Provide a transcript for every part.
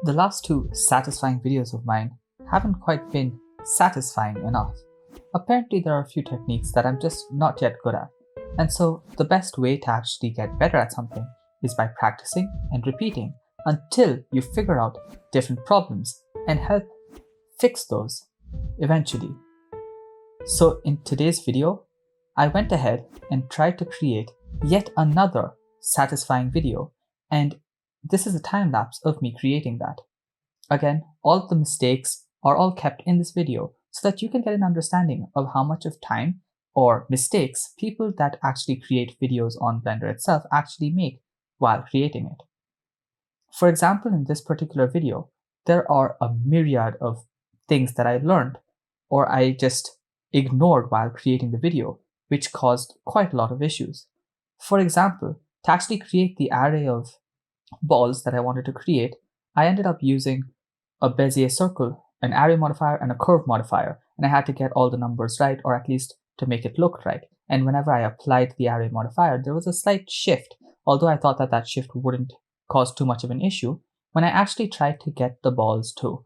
The last two satisfying videos of mine haven't quite been satisfying enough. Apparently there are a few techniques that I'm just not yet good at. And so the best way to actually get better at something is by practicing and repeating until you figure out different problems and help fix those eventually. So in today's video, I went ahead and tried to create yet another satisfying video, and this is a time lapse of me creating that. Again, all of the mistakes are all kept in this video so that you can get an understanding of how much of time or mistakes people that actually create videos on Blender itself actually make while creating it. For example, in this particular video, there are a myriad of things that I learned or I just ignored while creating the video, which caused quite a lot of issues. For example, to actually create the array of balls that I wanted to create, I ended up using a Bezier circle, an array modifier, and a curve modifier, and I had to get all the numbers right, or at least to make it look right. And whenever I applied the array modifier, there was a slight shift, although I thought that that shift wouldn't cause too much of an issue. When I actually tried to get the balls to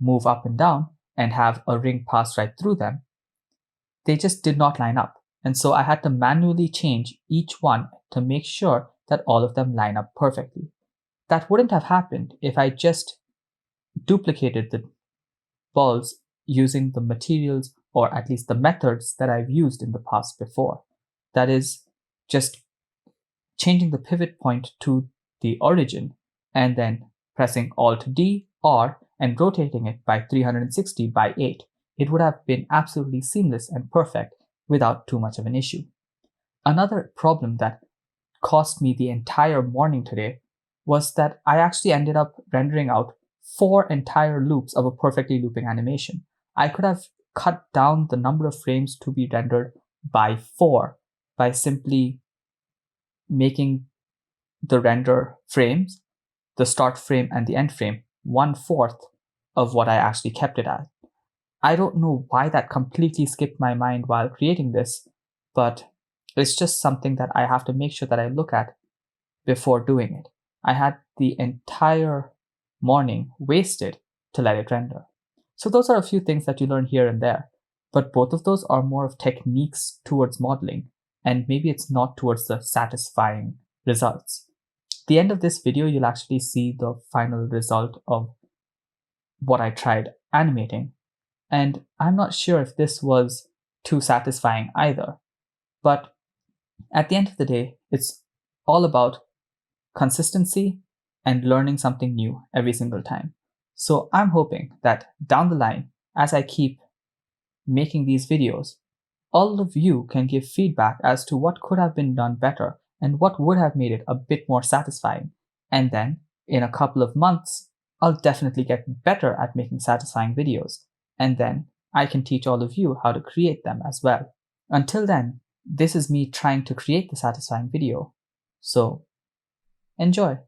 move up and down and have a ring pass right through them, they just did not line up. And so I had to manually change each one to make sure that all of them line up perfectly. That wouldn't have happened if I just duplicated the balls using the materials or at least the methods that I've used in the past before. That is, just changing the pivot point to the origin and then pressing Alt D, R, and rotating it by 360 by 8. It would have been absolutely seamless and perfect without too much of an issue. Another problem that cost me the entire morning today was that I actually ended up rendering out 4 entire loops of a perfectly looping animation. I could have cut down the number of frames to be rendered by 4 by simply making the render frames, the start frame and the end frame, 1/4 of what I actually kept it at. I don't know why that completely skipped my mind while creating this, but it's just something that I have to make sure that I look at before doing it. I had the entire morning wasted to let it render. So those are a few things that you learn here and there, but both of those are more of techniques towards modeling, and maybe it's not towards the satisfying results. At the end of this video, you'll actually see the final result of what I tried animating, and I'm not sure if this was too satisfying either, but at the end of the day, it's all about consistency and learning something new every single time. So I'm hoping that down the line, as I keep making these videos, all of you can give feedback as to what could have been done better and what would have made it a bit more satisfying. And then in a couple of months, I'll definitely get better at making satisfying videos. And then I can teach all of you how to create them as well. Until then, this is me trying to create the satisfying video. So enjoy.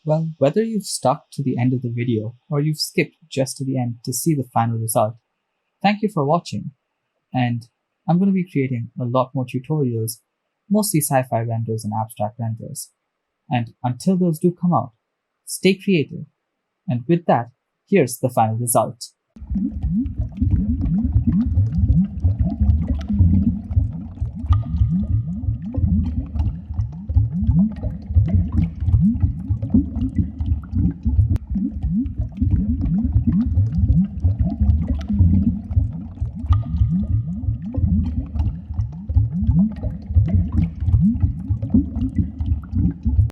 Well, whether you've stuck to the end of the video or you've skipped just to the end to see the final result, thank you for watching. And I'm going to be creating a lot more tutorials, mostly sci-fi renders and abstract renders. And until those do come out, stay creative. And with that, here's the final result.